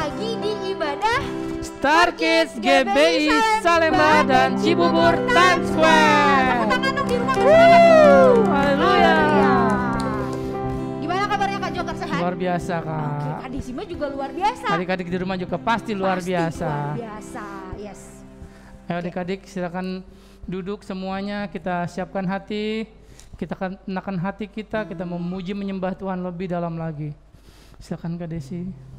lagi di ibadah Star Kids GBI Salemba dan Cibubur Times Square. Tepuk tangan dong di rumah, kasih Haleluya. Gimana kabarnya Kak Joker, sehat? Luar biasa Oke, Kak. Kak Desima juga luar biasa. Adik-adik di rumah juga pasti luar biasa. Luar biasa, yes. Ayo adik-adik silakan duduk semuanya, kita siapkan hati, kita kenakan hati kita memuji menyembah Tuhan lebih dalam lagi. Silakan Kak Desi.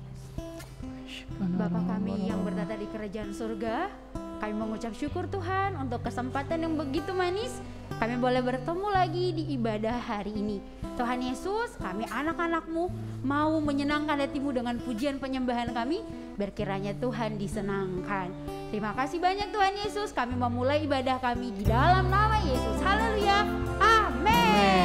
Bapa kami yang bertata di kerajaan surga, kami mengucap syukur Tuhan untuk kesempatan yang begitu manis. Kami boleh bertemu lagi di ibadah hari ini. Tuhan Yesus, kami anak-anak-Mu mau menyenangkan hati-Mu dengan pujian penyembahan kami. Berkiranya Tuhan disenangkan. Terima kasih banyak Tuhan Yesus. Kami memulai ibadah kami di dalam nama Yesus. Haleluya. Amin.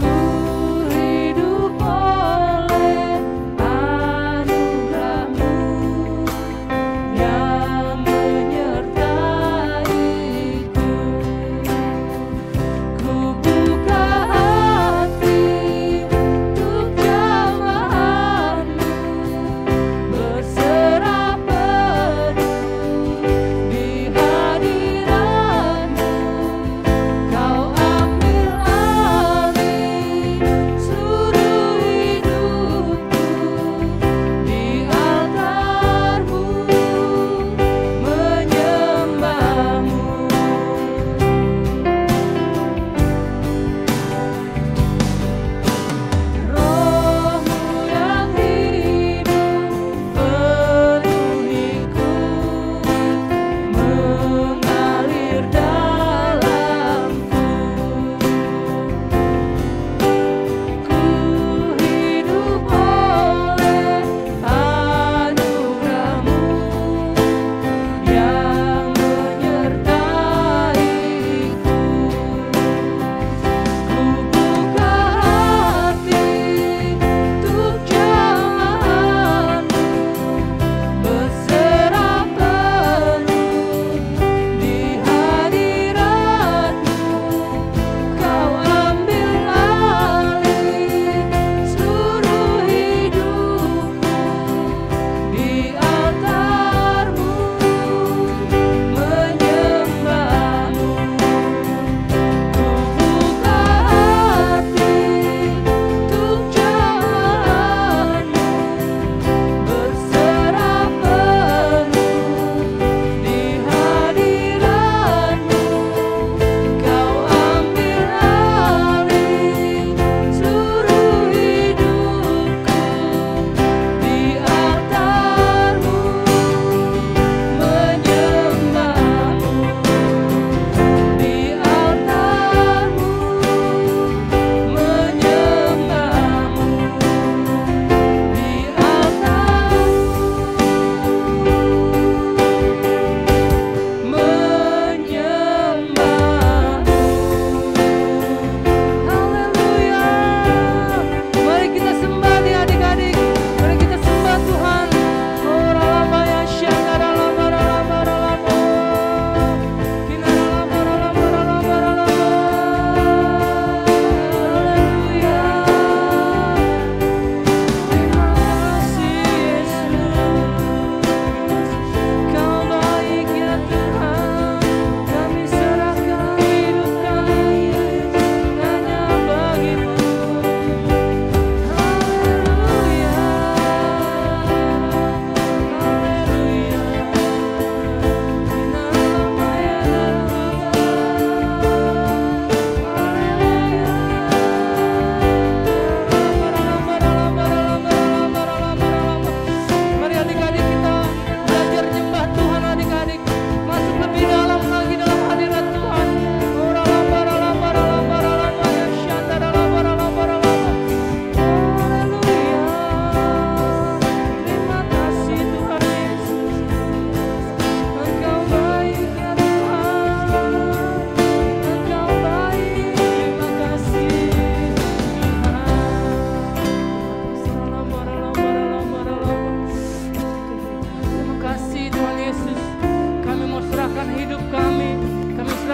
Ku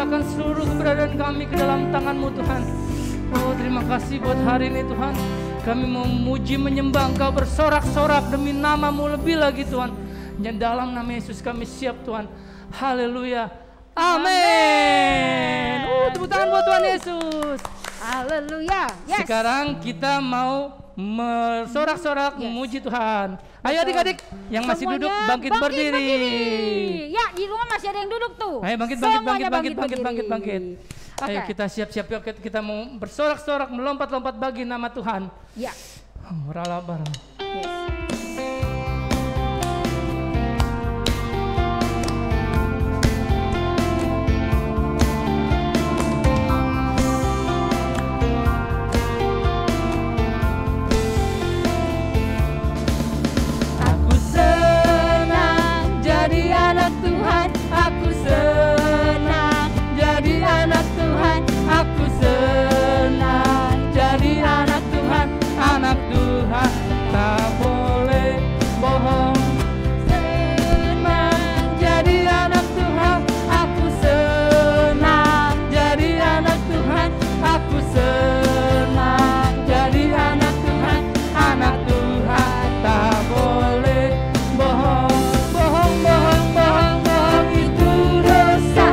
serahkan seluruh keberadaan kami ke dalam tangan-Mu Tuhan. Oh, terima kasih buat hari ini Tuhan. Kami mau memuji menyembah Engkau bersorak-sorak demi nama-Mu lebih lagi Tuhan. Yang dalam nama Yesus kami siap Tuhan. Haleluya. Amin. Tepuk tangan buat Tuhan Yesus. Haleluya. Yes. Sekarang kita mau bersorak-sorak memuji Tuhan. Ayo adik-adik yang masih Semuanya duduk bangkit berdiri. Ya, di rumah masih ada yang duduk tuh. Ayo bangkit. Semuanya Ayo Oke. kita siap-siap yuk, kita mau bersorak-sorak melompat-lompat bagi nama Tuhan. Ya. Ralabar. Yes. Aku senang jadi anak Tuhan. Aku senang jadi anak Tuhan. Aku senang jadi anak Tuhan. Anak Tuhan tak boleh bohong. Senang jadi anak Tuhan. Aku senang jadi anak Tuhan. Aku senang jadi anak Tuhan. Anak Tuhan tak boleh bohong. Bohong, bohong, bohong, bohong itu dosa.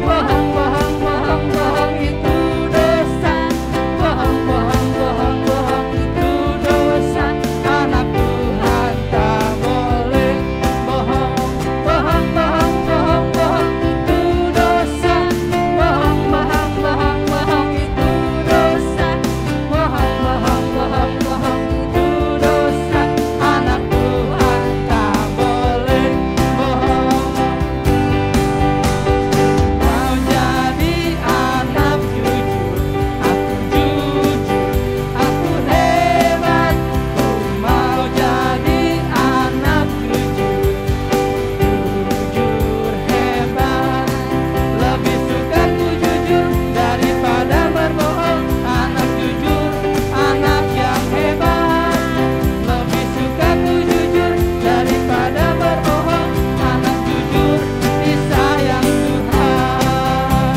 Bohong, bohong, bohong, bohong itu dosa. Bohong, bohong, bohong, bohong itu dosa. Anak Tuhan tak boleh bohong. Bohong, bohong, bohong, bohong itu dosa. Bohong, bohong, bohong, bohong itu dosa. Bohong, bohong, bohong, bohong itu dosa. Anak Tuhan tak boleh bohong. Mau jadi anak jujur, aku hebat. Mau jadi anak jujur hebat. Lebih suka ku jujur daripada berbohong. Anak jujur, anak yang hebat. Lebih suka ku jujur daripada berbohong. Anak jujur disayang Tuhan.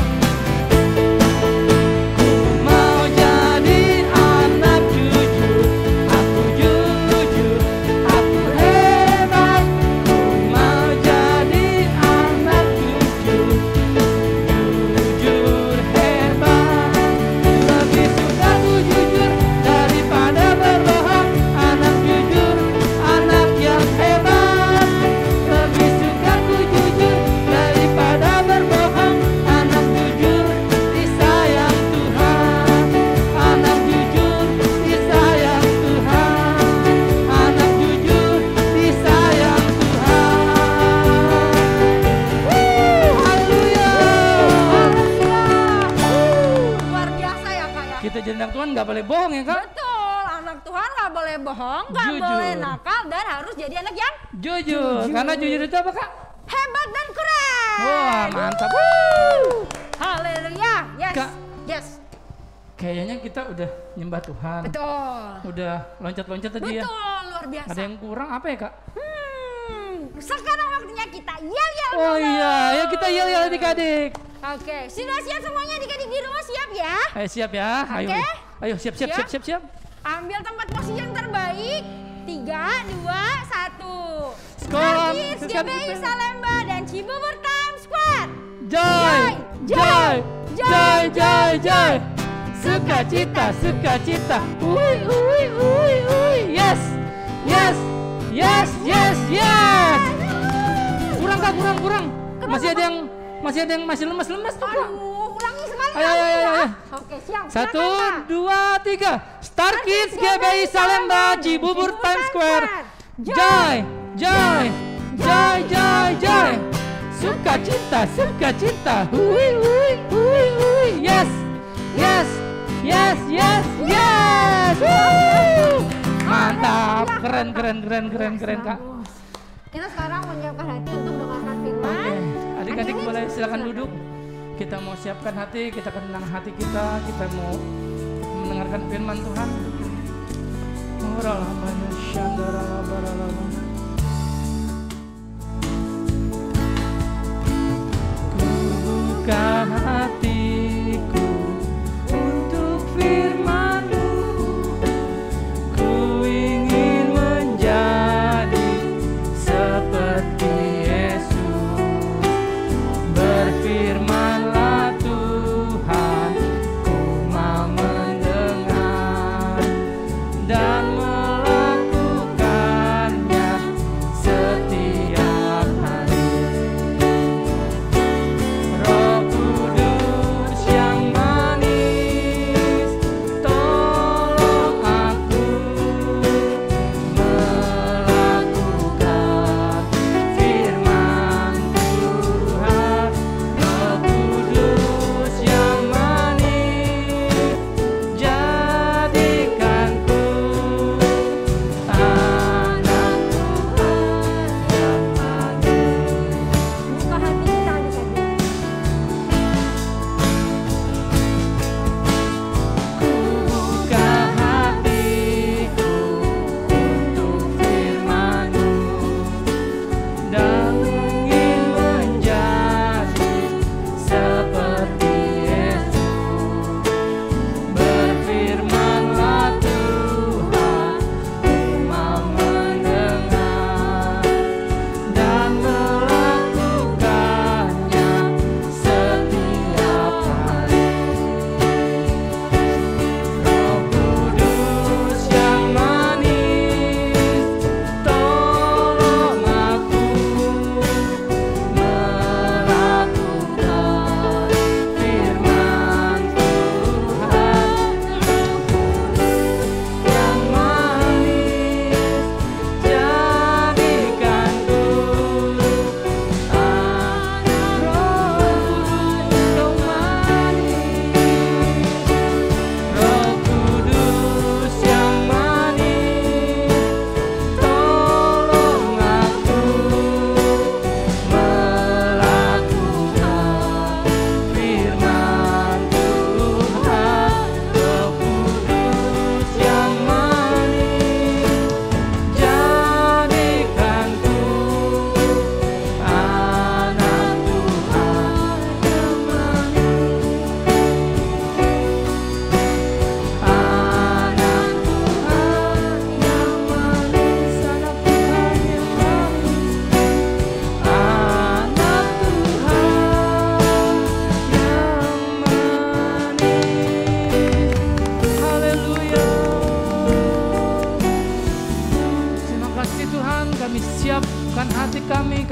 Mau jadi anak jujur, aku hebat. Mau jadi anak jujur hebat. Lebih suka ku jujur daripada berbohong. Anak jujur, anak yang hebat. Lebih suka ku jujur daripada berbohong. Anak jujur disayang Tuhan. Anak jujur disayang Tuhan. Anak jujur disayang Tuhan. Haleluya. Luar biasa ya Kak ya. Kita jadi anak Tuhan nggak boleh bohong ya Kak? Betul, anak Tuhan nggak boleh bohong, nggak Jujur. boleh nakal, dan harus jadi anak yang Jujur. Karena jujur itu apa Kak? hebat dan keren. Wah mantap. Haleluya. Yes. Kak. Yes. Kayaknya kita udah nyembah Tuhan. Betul. Udah loncat-loncat tadi ya. Betul, luar biasa. Ada yang kurang apa ya Kak? Sekarang waktunya kita yel-yel Oh dulu. iya, ya kita yel-yel adik-adik. Oke, sudah siap semuanya adik-adik di rumah, siap ya? Ayo siap ya. Ayo. Oke. Ayo siap. Siap. Ambil tempat posisi yang terbaik. 3, 2, 1. Skor. Starkis, GBI Salemba dan Cibubur Time Squad. Joy. Sukacita. Yes. Kurang. Masih ada yang masih lemes tuh Kak. Aduh, ulangi sekali Ayo. ya. Oke, siap. 1, Silakan, Kak. 2, 3. Starkis GBI Salemba Cibubur Times Square. Joy. Sukacita. Hui. Yes. Woo. Mantap. Keren Kak. Kita sekarang menyiapkan hati untuk mendengarkan firman. Oke, adik-adik boleh silakan duduk. Kita mau siapkan hati, kita akan tenang hati kita mau mendengarkan firman Tuhan. Ku buka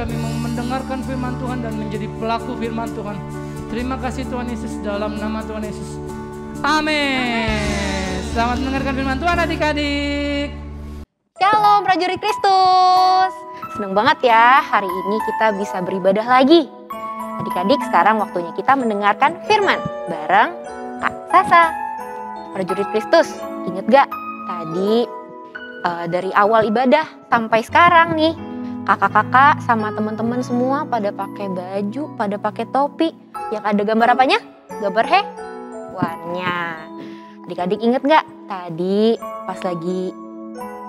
kami mau mendengarkan firman Tuhan dan menjadi pelaku firman Tuhan. Terima kasih Tuhan Yesus, dalam nama Tuhan Yesus. Amin. Selamat mendengarkan firman Tuhan adik-adik. Shalom prajurit Kristus. Senang banget ya hari ini kita bisa beribadah lagi. Adik-adik, sekarang waktunya kita mendengarkan firman bareng Kak Sasa. Prajurit Kristus, inget gak tadi dari awal ibadah sampai sekarang nih, kakak-kakak sama teman-teman semua pada pakai baju, pada pakai topi yang ada gambar apanya? Gambar hewannya. Adik-adik inget gak tadi pas lagi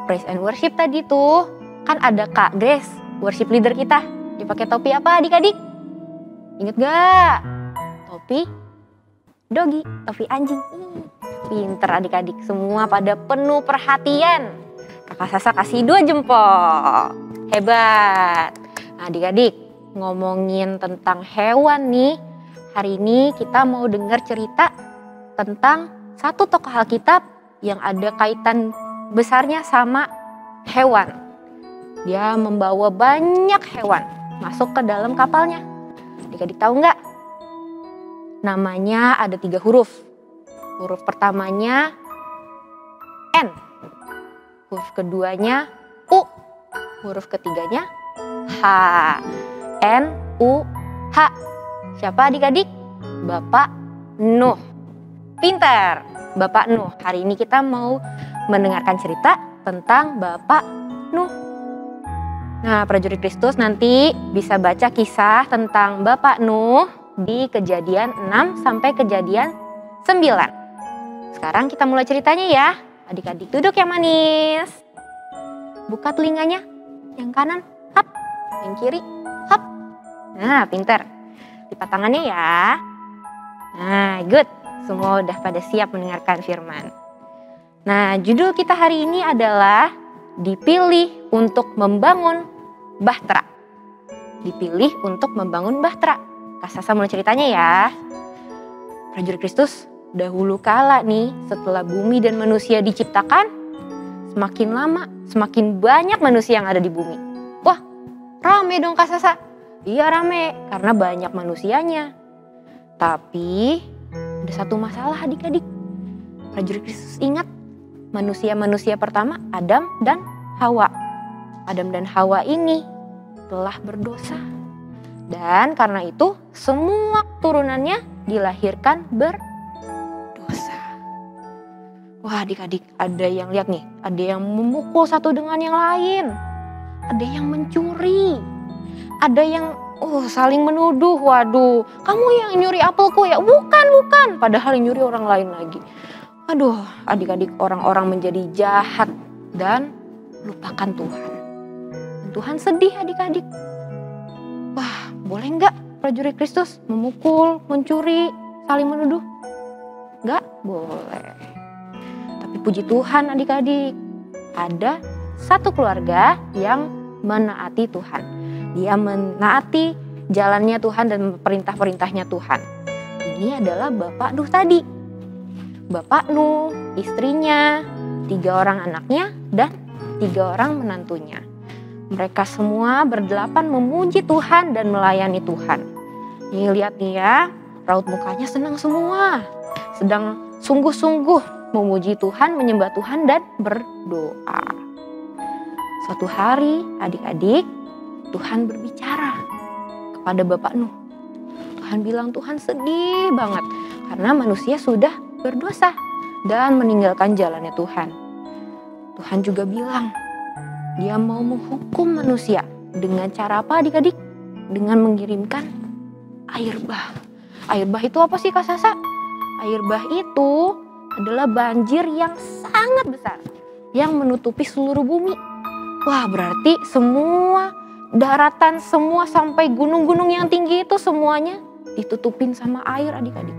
praise and worship tadi tuh kan ada Kak Grace, worship leader kita. Dia pakai topi apa adik-adik? Inget gak? Topi dogi, topi anjing. Pinter adik-adik, semua pada penuh perhatian. Kakak Sasa kasih 2 jempol. Hebat. Nah, adik-adik, ngomongin tentang hewan nih. Hari ini kita mau dengar cerita tentang satu tokoh Alkitab yang ada kaitan besarnya sama hewan. Dia membawa banyak hewan masuk ke dalam kapalnya. Adik-adik tahu nggak? Namanya ada 3 huruf. Huruf pertamanya N. Huruf keduanya U. Huruf ketiganya H. N, U, H. Siapa adik-adik? Bapak Nuh. Pintar, Bapak Nuh. Hari ini kita mau mendengarkan cerita tentang Bapak Nuh. Nah, prajurit Kristus nanti bisa baca kisah tentang Bapak Nuh di Kejadian 6 sampai Kejadian 9. Sekarang kita mulai ceritanya ya. Adik-adik duduk yang manis. Buka telinganya. Yang kanan, hap. Yang kiri, hap. Nah, pintar. Lipat tangannya ya. Nah, good. Semua udah pada siap mendengarkan firman. Nah, judul kita hari ini adalah dipilih untuk membangun bahtera. Dipilih untuk membangun bahtera. Kak Sasa mulai ceritanya ya. Prajurit Kristus, dahulu kala nih setelah bumi dan manusia diciptakan, semakin lama semakin banyak manusia yang ada di bumi. Wah, rame dong Kak Sasa. Iya rame, karena banyak manusianya. Tapi ada satu masalah adik-adik. Prajurit Kristus ingat, manusia-manusia pertama Adam dan Hawa. Adam dan Hawa ini telah berdosa. Dan karena itu semua turunannya dilahirkan berdosa. Wah adik-adik, ada yang lihat nih, ada yang memukul satu dengan yang lain. Ada yang mencuri. Ada yang saling menuduh, waduh kamu yang nyuri apelku ya? Bukan. Padahal yang nyuri orang lain lagi. Aduh adik-adik, orang-orang menjadi jahat dan lupakan Tuhan. Dan Tuhan sedih adik-adik. Wah boleh nggak prajurit Kristus memukul, mencuri, saling menuduh? Nggak boleh. Tapi puji Tuhan adik-adik, ada satu keluarga yang menaati Tuhan. Dia menaati jalannya Tuhan dan perintah-perintahnya Tuhan. Ini adalah Bapak Nuh tadi. Bapak Nuh, istrinya, 3 orang anaknya, dan 3 orang menantunya. Mereka semua berdelapan memuji Tuhan dan melayani Tuhan. Nih lihat nih ya, raut mukanya senang semua. Sedang sungguh-sungguh memuji Tuhan, menyembah Tuhan dan berdoa. Suatu hari adik-adik, Tuhan berbicara kepada Bapak Nuh. Tuhan bilang Tuhan sedih banget karena manusia sudah berdosa dan meninggalkan jalannya Tuhan. Tuhan juga bilang dia mau menghukum manusia dengan cara apa adik-adik? Dengan mengirimkan air bah. Air bah itu apa sih Kak Sasa? Air bah itu adalah banjir yang sangat besar yang menutupi seluruh bumi. Wah berarti semua daratan, semua sampai gunung-gunung yang tinggi itu semuanya ditutupin sama air adik-adik.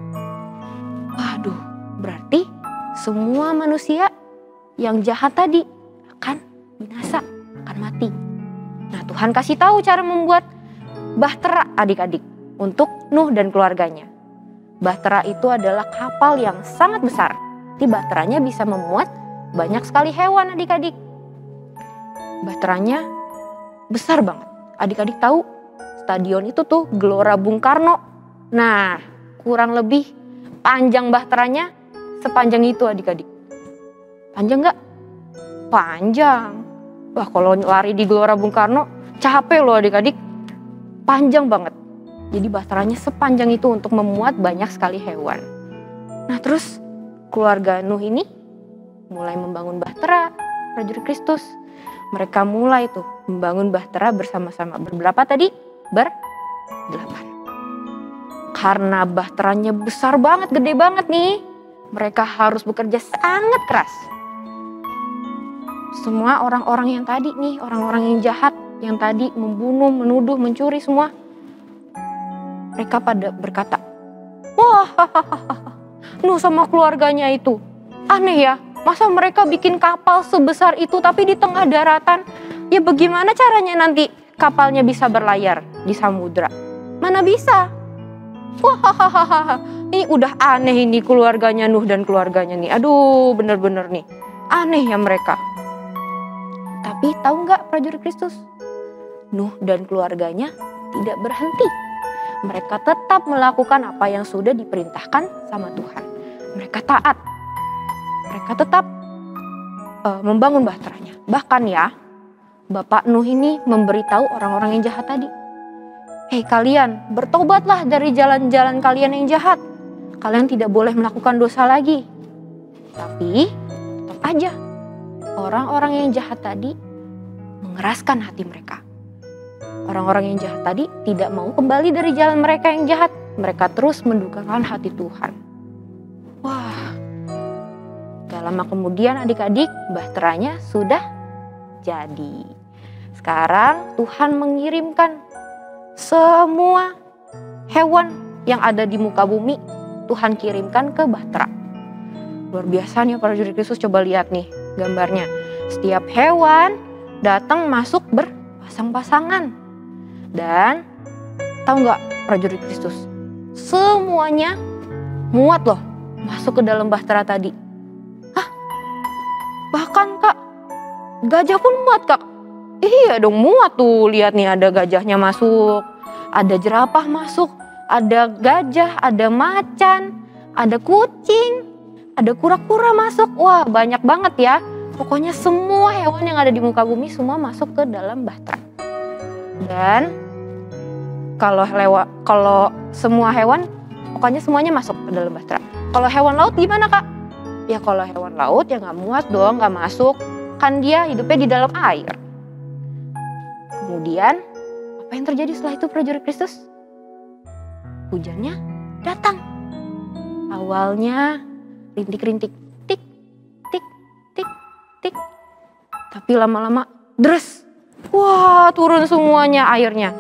Waduh, berarti semua manusia yang jahat tadi akan binasa, akan mati. Nah Tuhan kasih tahu cara membuat bahtera adik-adik untuk Nuh dan keluarganya. Bahtera itu adalah kapal yang sangat besar. Di bahteranya bisa memuat banyak sekali hewan adik-adik. Bahteranya besar banget. Adik-adik tahu stadion itu tuh Gelora Bung Karno. Nah, kurang lebih panjang bahteranya sepanjang itu adik-adik. Panjang nggak? Panjang. Wah, kalau lari di Gelora Bung Karno capek loh adik-adik. Panjang banget. Jadi bahteranya sepanjang itu untuk memuat banyak sekali hewan. Nah, terus keluarga Nuh ini mulai membangun bahtera prajurit Kristus. Mereka mulai tuh membangun bahtera bersama-sama. Berberapa tadi? Berdelapan. Karena bahteranya besar banget, gede banget nih. Mereka harus bekerja sangat keras. Semua orang-orang yang tadi nih, orang-orang yang jahat, yang tadi membunuh, menuduh, mencuri semua. Mereka pada berkata, wah, Nuh sama keluarganya itu aneh ya. Masa mereka bikin kapal sebesar itu tapi di tengah daratan? Ya bagaimana caranya nanti kapalnya bisa berlayar di samudra? Mana bisa? Wah, ini udah aneh ini keluarganya Nuh dan keluarganya nih. Aduh, bener-bener nih. Aneh ya mereka. Tapi tahu nggak prajurit Kristus? Nuh dan keluarganya tidak berhenti. Mereka tetap melakukan apa yang sudah diperintahkan sama Tuhan. Mereka taat. Mereka tetap membangun bahteranya. Bahkan ya, Bapak Nuh ini memberitahu orang-orang yang jahat tadi. Hei kalian, bertobatlah dari jalan-jalan kalian yang jahat. Kalian tidak boleh melakukan dosa lagi. Tapi tetap aja, orang-orang yang jahat tadi mengeraskan hati mereka. Orang-orang yang jahat tadi tidak mau kembali dari jalan mereka yang jahat. Mereka terus mendukakan hati Tuhan. Wah, gak lama kemudian adik-adik bahteranya sudah jadi. Sekarang Tuhan mengirimkan semua hewan yang ada di muka bumi. Tuhan kirimkan ke bahtera. Luar biasa nih prajurit Kristus, coba lihat nih gambarnya. Setiap hewan datang masuk berpasang-pasangan. Dan tahu nggak prajurit Kristus? Semuanya muat loh masuk ke dalam bahtera tadi. Hah? Bahkan Kak, gajah pun muat Kak. Iya dong muat tuh, lihat nih ada gajahnya masuk. Ada jerapah masuk, ada gajah, ada macan, ada kucing, ada kura-kura masuk. Wah banyak banget ya. Pokoknya semua hewan yang ada di muka bumi semua masuk ke dalam bahtera. Dan kalau semua hewan, pokoknya semuanya masuk ke dalam bahtera. Kalau hewan laut gimana Kak? Ya kalau hewan laut ya nggak muat dong, nggak masuk. Kan dia hidupnya di dalam air. Kemudian apa yang terjadi setelah itu prajurit Kristus? Hujannya datang. Awalnya rintik-rintik, tik, tik, tik, tik. Tapi lama-lama deres. Wah turun semuanya airnya.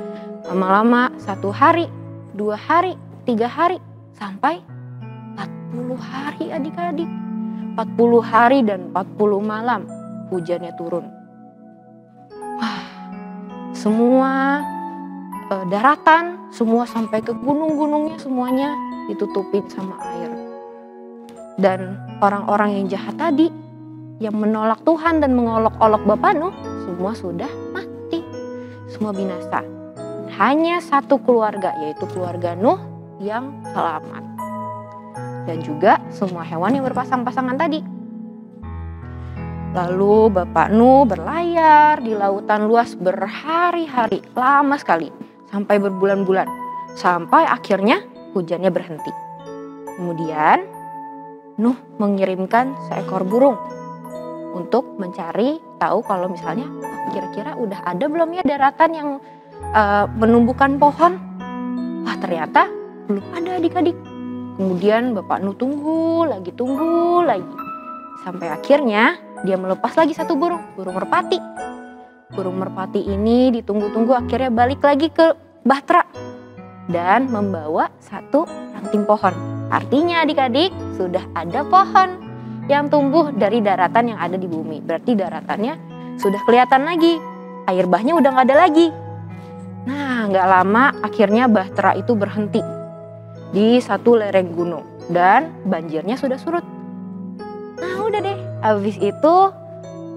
Lama-lama 1 hari, 2 hari, 3 hari, sampai 40 hari adik-adik. 40 hari dan 40 malam hujannya turun. Wah, semua daratan, semua sampai ke gunung-gunungnya semuanya ditutupin sama air. Dan orang-orang yang jahat tadi, yang menolak Tuhan dan mengolok-olok Bapak Nuh, semua sudah mati. Semua binasa. Hanya satu keluarga, yaitu keluarga Nuh yang selamat. Dan juga semua hewan yang berpasang-pasangan tadi. Lalu Bapak Nuh berlayar di lautan luas berhari-hari, lama sekali, sampai berbulan-bulan. Sampai akhirnya hujannya berhenti. Kemudian Nuh mengirimkan seekor burung untuk mencari tahu kalau misalnya kira-kira udah ada belum ya daratan yang menumbuhkan pohon. Wah ternyata belum ada adik-adik. Kemudian Bapak Nuh tunggu lagi. Sampai akhirnya dia melepas lagi satu burung merpati. Burung merpati ini ditunggu-tunggu akhirnya balik lagi ke bahtera. Dan membawa satu ranting pohon. Artinya adik-adik sudah ada pohon yang tumbuh dari daratan yang ada di bumi. Berarti daratannya sudah kelihatan lagi. Air bahnya udah gak ada lagi. Nah gak lama akhirnya bahtera itu berhenti di satu lereng gunung. Dan banjirnya sudah surut. Nah udah deh, habis itu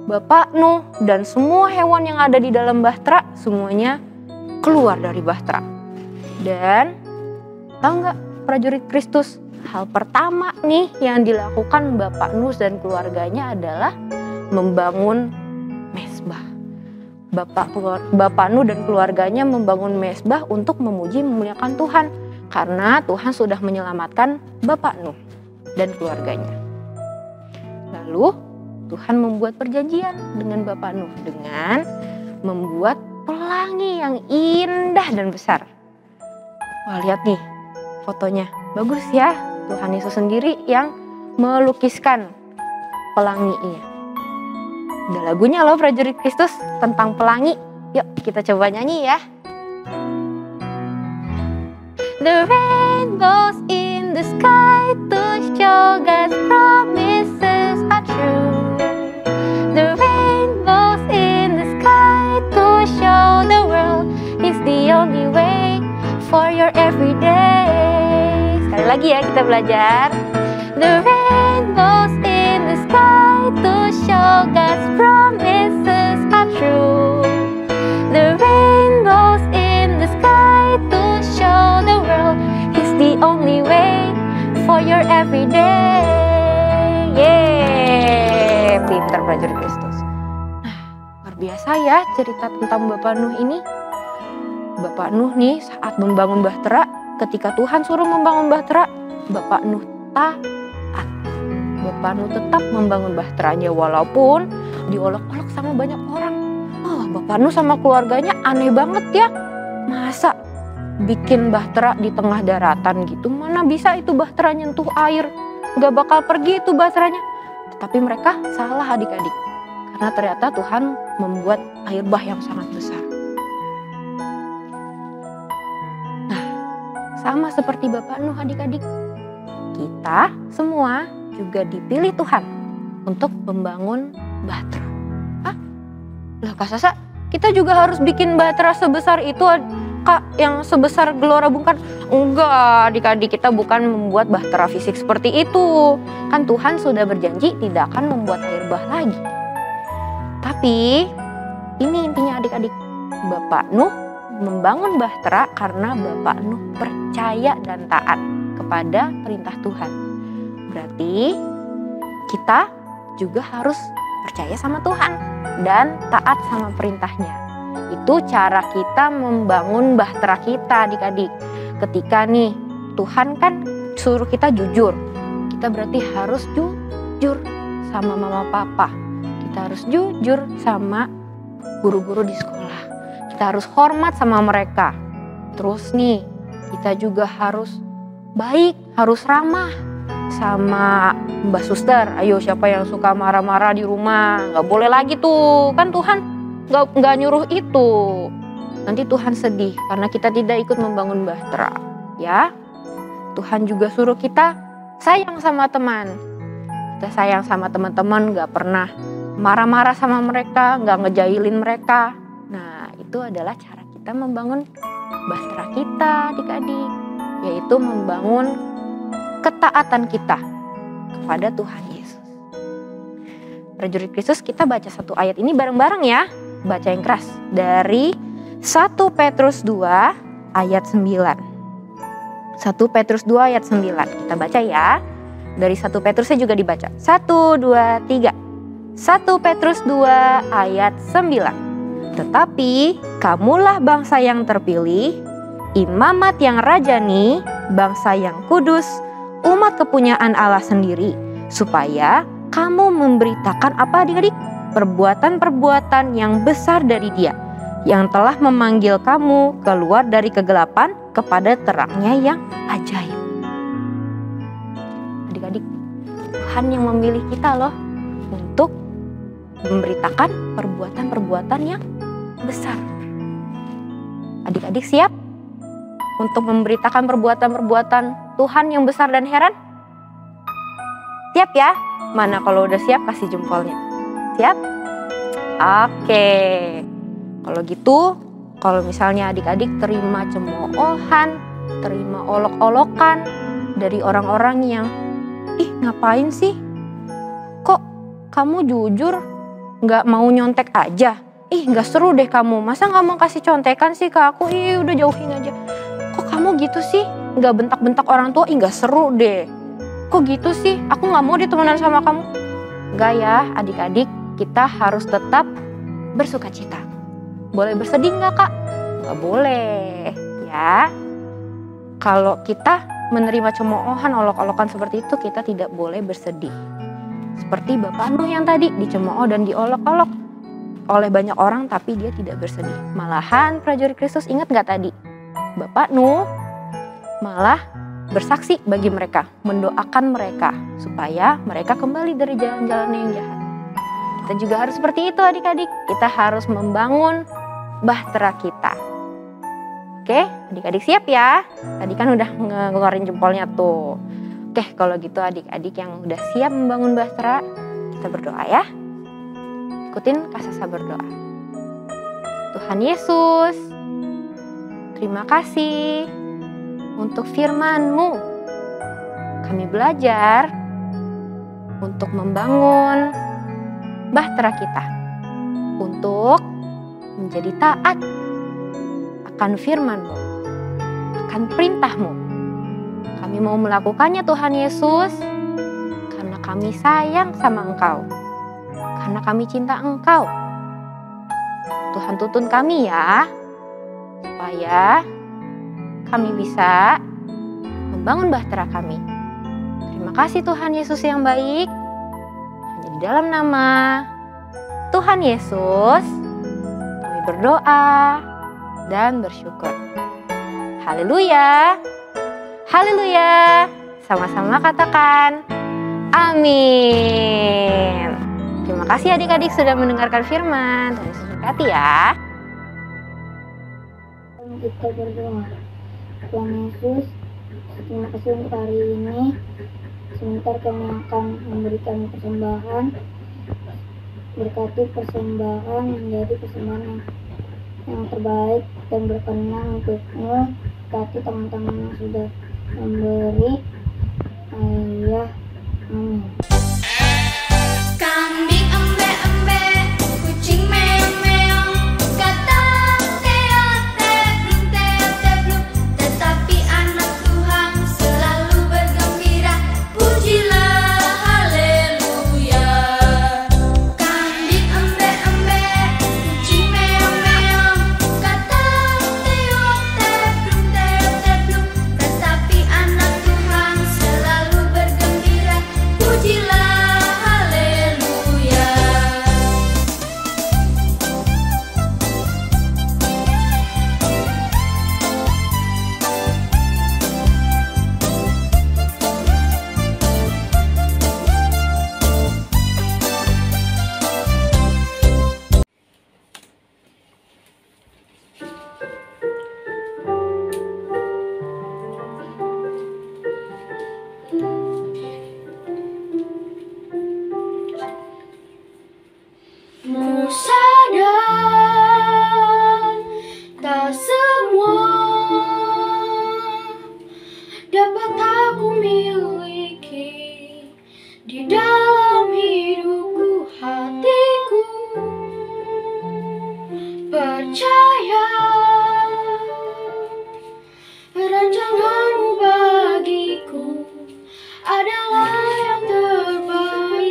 Bapak Nuh dan semua hewan yang ada di dalam bahtera semuanya keluar dari Bahtera. Dan tahu nggak prajurit Kristus, hal pertama nih yang dilakukan Bapak Nuh dan keluarganya adalah membangun mezbah. Bapak Nuh dan keluarganya membangun mezbah untuk memuji memuliakan Tuhan karena Tuhan sudah menyelamatkan Bapak Nuh dan keluarganya. Lalu Tuhan membuat perjanjian dengan Bapak Nuh dengan membuat pelangi yang indah dan besar. Wah, lihat nih fotonya, bagus ya. Tuhan Yesus sendiri yang melukiskan pelanginya. Ada lagunya loh prajurit Kristus tentang pelangi. Yuk kita coba nyanyi ya. The rainbows in the sky to show God's promises are true. The rainbows in the sky to show the world is the only way for your everyday. Sekali lagi ya kita belajar. The rainbows in the sky to show God's promises are true. The rainbows in the sky to show the world is the only way for your everyday. Yeay, pintar prajurit Kristus. Nah, luar biasa ya cerita tentang Bapak Nuh ini. Bapak Nuh nih saat membangun Bahtera, ketika Tuhan suruh membangun Bahtera, Bapak Nuh taat. Bapak Nuh tetap membangun bahteranya walaupun diolok-olok sama banyak orang. Oh, Bapak Nuh sama keluarganya aneh banget ya. Masa bikin bahtera di tengah daratan gitu? Mana bisa itu bahtera nyentuh air? Gak bakal pergi itu bahteranya. Tetapi mereka salah adik-adik. Karena ternyata Tuhan membuat air bah yang sangat besar. Nah, sama seperti Bapak Nuh adik-adik. Kita semua juga dipilih Tuhan untuk membangun bahtera. Lah Kak Sasa, kita juga harus bikin bahtera sebesar itu Kak, yang sebesar Gelora Bung Karno? Enggak, adik-adik, kita bukan membuat bahtera fisik seperti itu. Kan Tuhan sudah berjanji tidak akan membuat air bah lagi. Tapi ini intinya adik-adik, Bapak Nuh membangun bahtera karena Bapak Nuh percaya dan taat kepada perintah Tuhan. Berarti kita juga harus percaya sama Tuhan dan taat sama perintahnya. Itu cara kita membangun bahtera kita adik-adik. Ketika nih Tuhan kan suruh kita jujur, kita berarti harus jujur sama mama papa. Kita harus jujur sama guru-guru di sekolah. Kita harus hormat sama mereka. Terus nih kita juga harus baik, harus ramah sama Mbak Suster. Ayo, siapa yang suka marah-marah di rumah? Gak boleh lagi tuh. Kan Tuhan gak nyuruh itu. Nanti Tuhan sedih karena kita tidak ikut membangun bahtera. Ya, Tuhan juga suruh kita sayang sama teman. Kita sayang sama teman-teman, gak pernah marah-marah sama mereka, gak ngejailin mereka. Nah, itu adalah cara kita membangun bahtera kita adik-adik. Yaitu membangun ketaatan kita kepada Tuhan Yesus. Prajurit Kristus, kita baca satu ayat ini bareng-bareng ya. Baca yang keras dari 1 Petrus 2 ayat 9. 1 Petrus 2 ayat 9. Kita baca ya. Dari 1 Petrusnya juga dibaca. 1, 2, 3. 1 Petrus 2 ayat 9. Tetapi kamulah bangsa yang terpilih, imamat yang rajani, bangsa yang kudus, umat kepunyaan Allah sendiri, supaya kamu memberitakan apa adik-adik? Perbuatan-perbuatan yang besar dari Dia, yang telah memanggil kamu keluar dari kegelapan kepada terangnya yang ajaib. Adik-adik, Tuhan yang memilih kita loh untuk memberitakan perbuatan-perbuatan yang besar. Adik-adik siap untuk memberitakan perbuatan-perbuatan Tuhan yang besar dan heran? Siap ya? Mana kalau udah siap kasih jempolnya. Siap? Oke. Kalau gitu, kalau misalnya adik-adik terima cemoohan, terima olok-olokan dari orang-orang yang, ih ngapain sih? Kok kamu jujur gak mau nyontek aja? Ih gak seru deh kamu, masa gak mau kasih contekan sih ke aku? Ih udah jauhin aja. Kok kamu gitu sih? Gak bentak-bentak orang tua, ih gak seru deh. Kok gitu sih? Aku gak mau ditemenan sama kamu. Gak ya adik-adik, kita harus tetap bersuka cita. Boleh bersedih gak kak? Gak boleh ya. Kalau kita menerima cemoohan, olok-olokan seperti itu, kita tidak boleh bersedih. Seperti Bapak Nuh yang tadi dicemooh dan diolok-olok oleh banyak orang tapi dia tidak bersedih. Malahan prajurit Kristus ingat gak tadi? Bapak Nuh malah bersaksi bagi mereka, mendoakan mereka supaya mereka kembali dari jalan-jalan yang jahat. Kita juga harus seperti itu adik-adik. Kita harus membangun bahtera kita. Oke, adik-adik siap ya? Tadi kan udah ngeluarin jempolnya tuh. Oke, kalau gitu adik-adik yang udah siap membangun bahtera, kita berdoa ya. Ikutin Kak Sasa berdoa. Tuhan Yesus, terima kasih untuk firman-Mu. Kami belajar untuk membangun bahtera kita, untuk menjadi taat akan firman-Mu, akan perintah-Mu. Kami mau melakukannya Tuhan Yesus, karena kami sayang sama Engkau, karena kami cinta Engkau. Tuhan tuntun kami ya, supaya kami bisa membangun bahtera kami. Terima kasih Tuhan Yesus yang baik. Hanya di dalam nama Tuhan Yesus kami berdoa dan bersyukur. Haleluya. Haleluya. Sama-sama katakan amin. Terima kasih adik-adik sudah mendengarkan firman. Tuhan Yesus berkati ya. Kita berdoa. Tuhan Yesus, terima kasih untuk hari ini. Sebentar kami akan memberikan persembahan. Berkati persembahan menjadi persembahan yang terbaik dan berkenan untuk-Mu. Berkati teman-teman yang sudah memberi. Ayah, amin. Kambing embe-embe, kucing meong-meong, kata teot-teblum, tetapi anak Tuhan selalu bergembira, pujilah haleluya. Kambing embe-embe, kucing meong-meong, kata teot-teblum, tetapi anak Tuhan selalu bergembira, pujilah haleluya. Ku sadar tak semua dapat aku miliki di dalam hidupku, hatiku percaya rancangan-Mu bagiku adalah yang terbaik.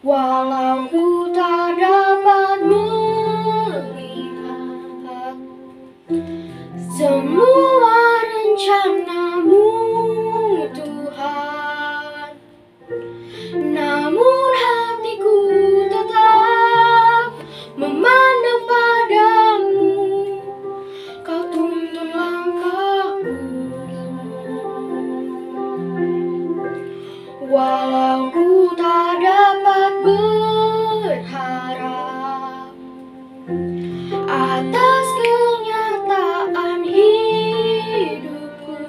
Walau ku tak dapat melihat semua rencana-Mu Tuhan, namun hatiku tetap memandang padamu. Kau tuntun langkahku. Walau ku tak dapat berharap atas kenyataan hidupku,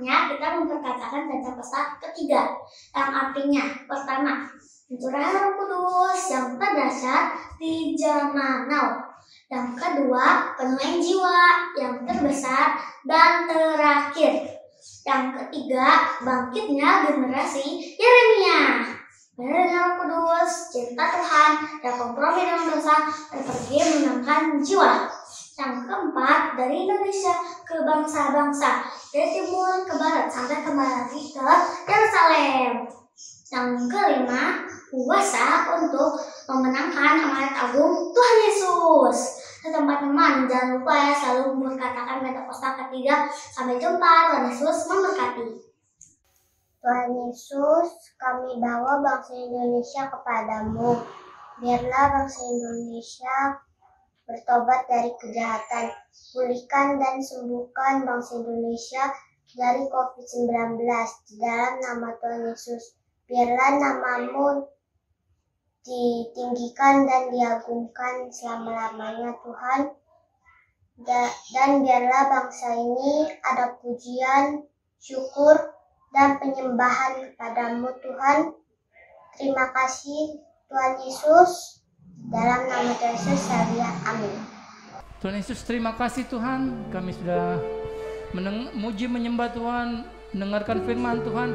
saatnya kita memperkatakan Pentakosta ketiga, yang artinya pertama, mencurahkan Roh Kudus, yang terdasar di zaman now, yang kedua, penuaian jiwa, yang terbesar dan terakhir, yang ketiga, bangkitnya generasi Yeremia. Benar dengan Roh Kudus, cinta Tuhan, dan kompromi dengan dosa, dan pergi menangkan jiwa. Yang keempat, dari Indonesia ke bangsa-bangsa, dari timur ke barat sampai kembali lagi ke Yerusalem. Yang kelima, puasa untuk memenangkan amanat agung Tuhan Yesus. Teman-teman, jangan lupa ya selalu memperkatakan Pentakosta ketiga. Sampai jumpa, Tuhan Yesus memberkati. Tuhan Yesus, kami bawa bangsa Indonesia kepadamu. Biarlah bangsa Indonesia bertobat dari kejahatan. Pulihkan dan sembuhkan bangsa Indonesia dari COVID-19 di dalam nama Tuhan Yesus. Biarlah namamu ditinggikan dan diagungkan selama-lamanya Tuhan. Dan biarlah bangsa ini ada pujian, syukur, dan penyembahan kepadamu Tuhan. Terima kasih Tuhan Yesus. Dalam nama Tuhan Yesus saya amin. Tuhan Yesus, terima kasih Tuhan, kami sudah memuji menyembah Tuhan, mendengarkan firman Tuhan.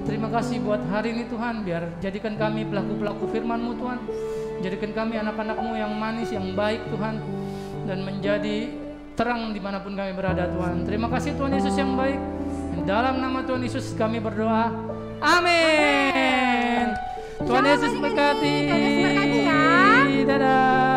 Terima kasih buat hari ini Tuhan, biar jadikan kami pelaku-pelaku firman-Mu Tuhan. Jadikan kami anak-anak-Mu yang manis, yang baik Tuhan, dan menjadi terang dimanapun kami berada Tuhan. Terima kasih Tuhan Yesus yang baik. Dalam nama Tuhan Yesus kami berdoa, amin. Tuhan Yesus berkati. Tuhan Yesus berkati ya. Dadah.